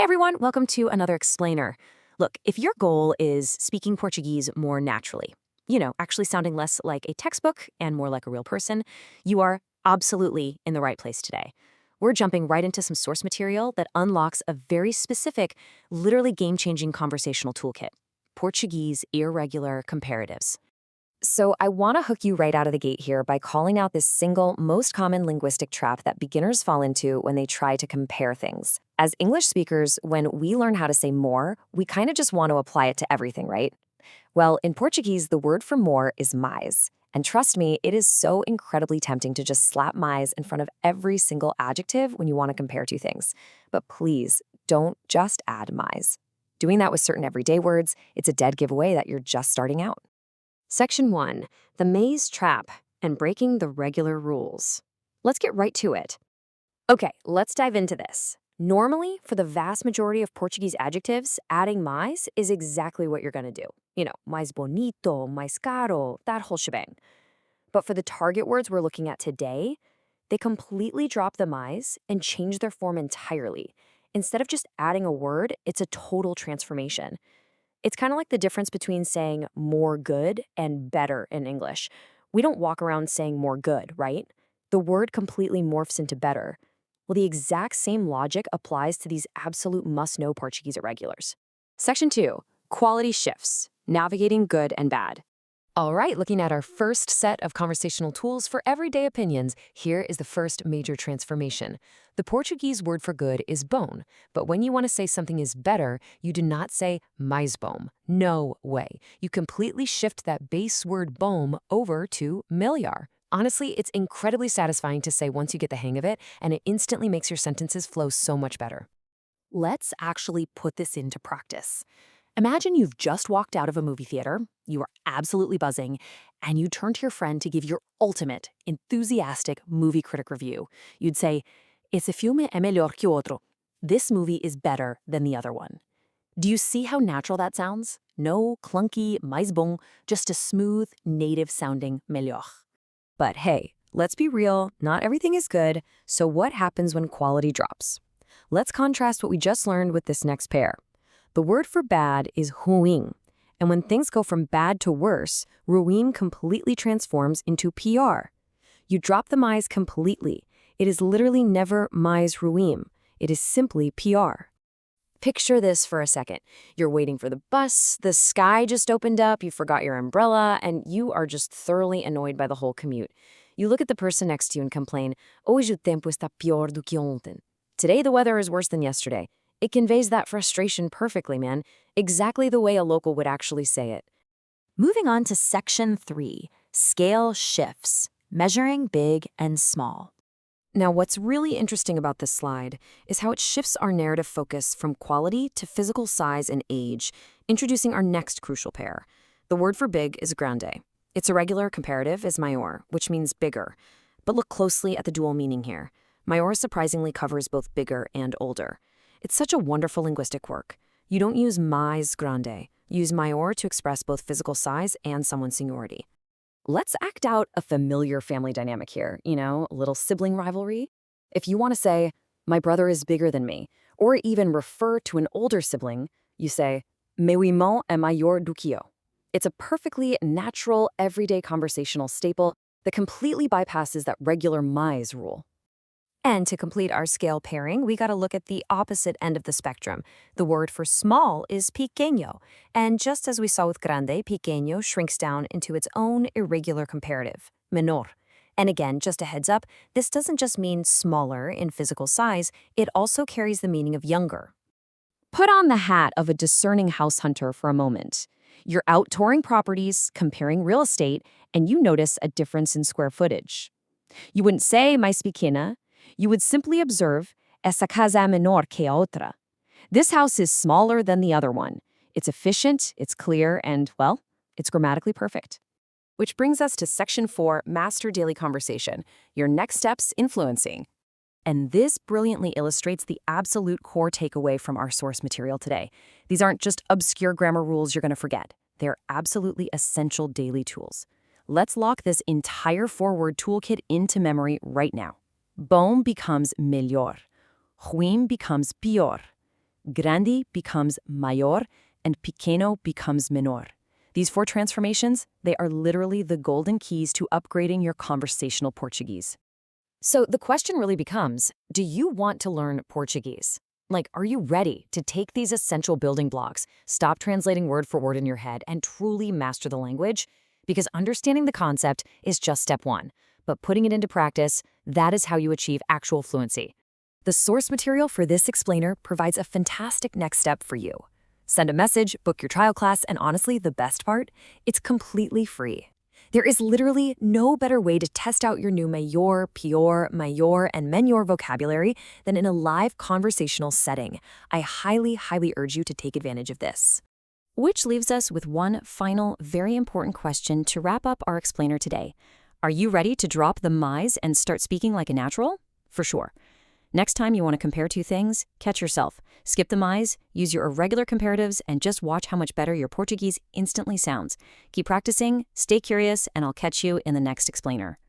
everyone, welcome to another explainer. Look, if your goal is speaking Portuguese more naturally, actually sounding less like a textbook and more like a real person, you are absolutely in the right place today. We're jumping right into some source material that unlocks a very specific, literally game-changing conversational toolkit: Portuguese irregular comparatives. So I want to hook you right out of the gate here by calling out this single, most common linguistic trap that beginners fall into when they try to compare things. As English speakers, when we learn how to say more, we kind of just want to apply it to everything, right? Well, in Portuguese, the word for more is mais. And trust me, it is so incredibly tempting to just slap mais in front of every single adjective when you want to compare two things. But please, don't just add mais. Doing that with certain everyday words, it's a dead giveaway that you're just starting out. Section 1. The Maze Trap and Breaking the Regular Rules. Let's get right to it. Okay, let's dive into this. Normally, for the vast majority of Portuguese adjectives, adding mais is exactly what you're going to do. Mais bonito, mais caro, that whole shebang. But for the target words we're looking at today, they completely drop the mais and change their form entirely. Instead of just adding a word, it's a total transformation. It's kind of like the difference between saying more good and better in English. We don't walk around saying more good, right? The word completely morphs into better. Well, the exact same logic applies to these absolute must-know Portuguese irregulars. Section 2. Quality shifts. Navigating good and bad. All right, looking at our first set of conversational tools for everyday opinions, here is the first major transformation. The Portuguese word for good is bom, but when you want to say something is better, you do not say mais bom. No way. You completely shift that base word bom over to melhor. Honestly, it's incredibly satisfying to say once you get the hang of it, and it instantly makes your sentences flow so much better. Let's actually put this into practice. Imagine you've just walked out of a movie theater, you are absolutely buzzing, and you turn to your friend to give your ultimate, enthusiastic movie critic review. You'd say, "Esse filme é melhor que o outro." This movie is better than the other one. Do you see how natural that sounds? No clunky mais bom, just a smooth, native-sounding melhor. But hey, let's be real, not everything is good, so what happens when quality drops? Let's contrast what we just learned with this next pair. The word for bad is ruim, and when things go from bad to worse, ruim completely transforms into pior. You drop the mais completely. It is literally never mais ruim. It is simply pior. Picture this for a second. You're waiting for the bus, the sky just opened up, you forgot your umbrella, and you are just thoroughly annoyed by the whole commute. You look at the person next to you and complain, "Hoje o tempo está pior do que ontem." Today the weather is worse than yesterday. It conveys that frustration perfectly, man. Exactly the way a local would actually say it. Moving on to Section 3, Scale Shifts, Measuring Big and Small. Now, what's really interesting about this slide is how it shifts our narrative focus from quality to physical size and age, introducing our next crucial pair. The word for big is grande. Its irregular comparative is maior, which means bigger. But look closely at the dual meaning here. Maior surprisingly covers both bigger and older. It's such a wonderful linguistic work. You don't use mais grande. You use maior to express both physical size and someone's seniority. Let's act out a familiar family dynamic here, a little sibling rivalry. If you want to say, "My brother is bigger than me," or even refer to an older sibling, you say, "Meu irmão é maior do que eu." It's a perfectly natural, everyday conversational staple that completely bypasses that regular mais rule. And to complete our scale pairing, we got to look at the opposite end of the spectrum. The word for small is pequeño, and just as we saw with grande, pequeño shrinks down into its own irregular comparative, menor. And again, just a heads up, this doesn't just mean smaller in physical size, it also carries the meaning of younger. Put on the hat of a discerning house hunter for a moment. You're out touring properties, comparing real estate, and you notice a difference in square footage. You wouldn't say mais pequena. You would simply observe, "Essa casa é menor que a outra." This house is smaller than the other one. It's efficient, it's clear, and, well, it's grammatically perfect. Which brings us to Section 4, Master Daily Conversation, your next steps influencing. And this brilliantly illustrates the absolute core takeaway from our source material today. These aren't just obscure grammar rules you're going to forget. They're absolutely essential daily tools. Let's lock this entire four-word toolkit into memory right now. Bom becomes melhor. Ruim becomes pior. Grande becomes maior, and pequeno becomes menor. These 4 transformations, they are literally the golden keys to upgrading your conversational Portuguese. So the question really becomes, do you want to learn Portuguese? Like, are you ready to take these essential building blocks, stop translating word for word in your head, and truly master the language? Because understanding the concept is just step 1, but putting it into practice, that is how you achieve actual fluency. The source material for this explainer provides a fantastic next step for you. Send a message, book your trial class, and honestly, the best part, it's completely free. There is literally no better way to test out your new Maior, Pior, Maior, and Menor vocabulary than in a live conversational setting. I highly, highly urge you to take advantage of this. Which leaves us with one final, very important question to wrap up our explainer today. Are you ready to drop the mais and start speaking like a natural? For sure. Next time you want to compare 2 things, catch yourself. Skip the mais, use your irregular comparatives, and just watch how much better your Portuguese instantly sounds. Keep practicing, stay curious, and I'll catch you in the next explainer.